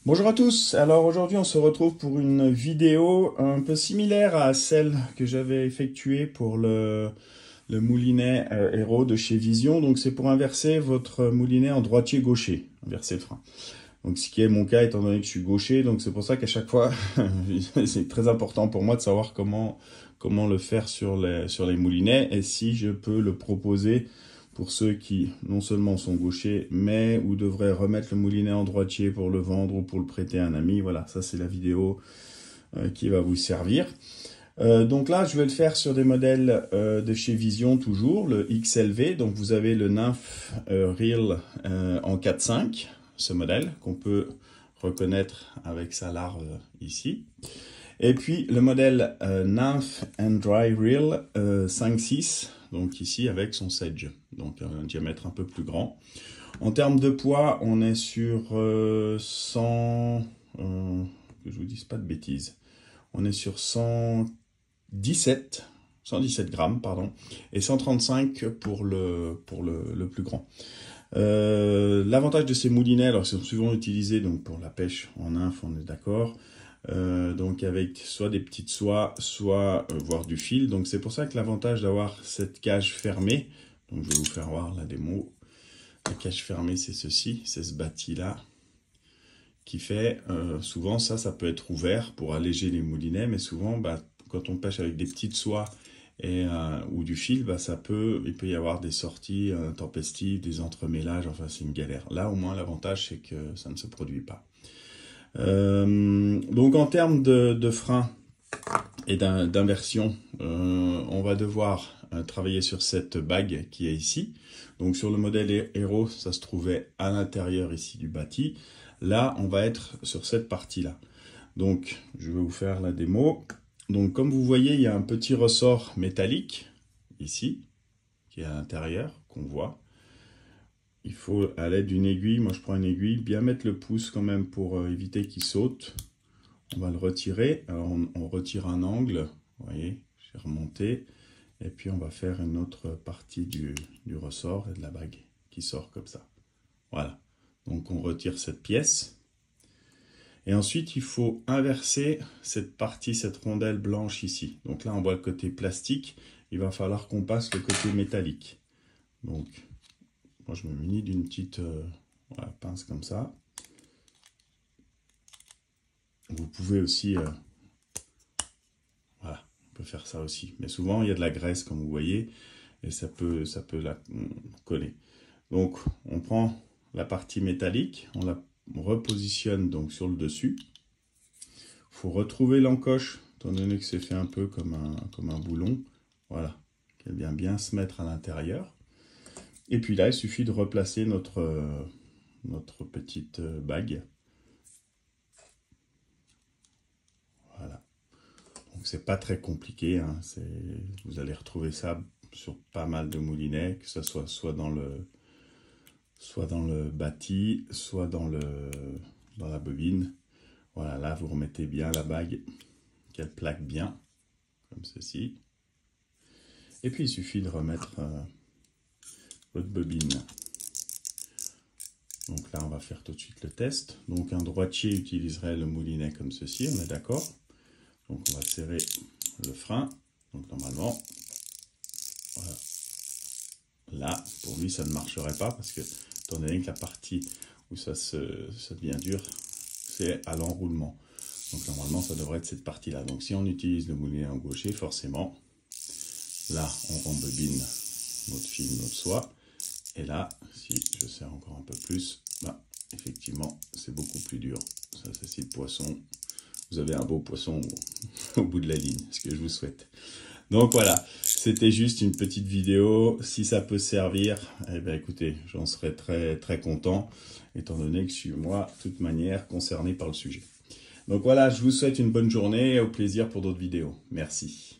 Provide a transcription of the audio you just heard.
Bonjour à tous, alors aujourd'hui on se retrouve pour une vidéo un peu similaire à celle que j'avais effectuée pour le moulinet Hero de chez Vision. Donc c'est pour inverser votre moulinet en droitier-gaucher, inverser le frein. Donc ce qui est mon cas étant donné que je suis gaucher, donc c'est pour ça qu'à chaque fois c'est très important pour moi de savoir comment le faire sur les moulinets et si je peux le proposer pour ceux qui non seulement sont gauchers, mais ou devraient remettre le moulinet en droitier pour le vendre ou pour le prêter à un ami. Voilà, ça c'est la vidéo qui va vous servir. Donc là, je vais le faire sur des modèles de chez Vision toujours, le XLV. Donc vous avez le Nymph Reel en 4.5, ce modèle qu'on peut reconnaître avec sa larve ici. Et puis le modèle Nymph and Dry Reel 5.6, donc ici avec son sedge, donc un diamètre un peu plus grand. En termes de poids, on est sur 100, que je vous dise pas de bêtises, on est sur 117 grammes, pardon, et 135 pour le plus grand. L'avantage de ces moulinets, alors ils sont souvent utilisés donc pour la pêche en nymphe, on est d'accord, donc avec soit des petites soies, soit voire du fil. Donc c'est pour ça que l'avantage d'avoir cette cage fermée, donc je vais vous faire voir la démo. La cage fermée, c'est ceci, c'est ce bâti là qui fait souvent ça peut être ouvert pour alléger les moulinets, mais souvent quand on pêche avec des petites soies ou du fil, il peut y avoir des sorties intempestives, des entremêlages, enfin c'est une galère. Là au moins l'avantage c'est que ça ne se produit pas. Donc en termes de frein et d'inversion, on va devoir travailler sur cette bague qui est ici. Donc sur le modèle Hero, ça se trouvait à l'intérieur ici du bâti. Là, on va être sur cette partie-là. Donc je vais vous faire la démo. Donc comme vous voyez, il y a un petit ressort métallique ici, qui est à l'intérieur, qu'on voit. Il faut, à l'aide d'une aiguille, moi je prends une aiguille, bien mettre le pouce quand même pour éviter qu'il saute. On va le retirer, alors on retire un angle, vous voyez, j'ai remonté, et puis on va faire une autre partie du ressort et de la bague qui sort comme ça. Voilà, donc on retire cette pièce. Et ensuite, il faut inverser cette partie, cette rondelle blanche ici. Donc là, on voit le côté plastique, il va falloir qu'on passe le côté métallique. Donc, moi je me munis d'une petite pince comme ça. Vous pouvez aussi, voilà, on peut faire ça aussi. Mais souvent, il y a de la graisse, comme vous voyez, et ça peut la coller. Donc, on prend la partie métallique, on la repositionne donc sur le dessus. Il faut retrouver l'encoche, étant donné que c'est fait un peu comme un boulon. Voilà, qu'elle vient bien se mettre à l'intérieur. Et puis là, il suffit de replacer notre petite bague. Voilà. Donc c'est pas très compliqué, hein. Vous allez retrouver ça sur pas mal de moulinets, que ce soit dans le bâti, soit dans la bobine. Voilà, là vous remettez bien la bague, qu'elle plaque bien, comme ceci. Et puis il suffit de remettre votre bobine. Donc là on va faire tout de suite le test. Donc un droitier utiliserait le moulinet comme ceci, on est d'accord. Donc on va serrer le frein. Donc normalement, voilà. Là, pour lui, ça ne marcherait pas parce que, étant donné que la partie où ça devient dur, c'est à l'enroulement. Donc normalement, ça devrait être cette partie-là. Donc si on utilise le moulinet en gaucher, forcément, là, on rembobine notre fil, notre soie. Et là, si je serre encore un peu plus, effectivement, c'est beaucoup plus dur. Ça, c'est le poisson. Vous avez un beau poisson au bout de la ligne, ce que je vous souhaite. Donc voilà, c'était juste une petite vidéo. Si ça peut servir, eh bien écoutez, j'en serais très très content, étant donné que je suis moi, de toute manière, concerné par le sujet. Donc voilà, je vous souhaite une bonne journée et au plaisir pour d'autres vidéos. Merci.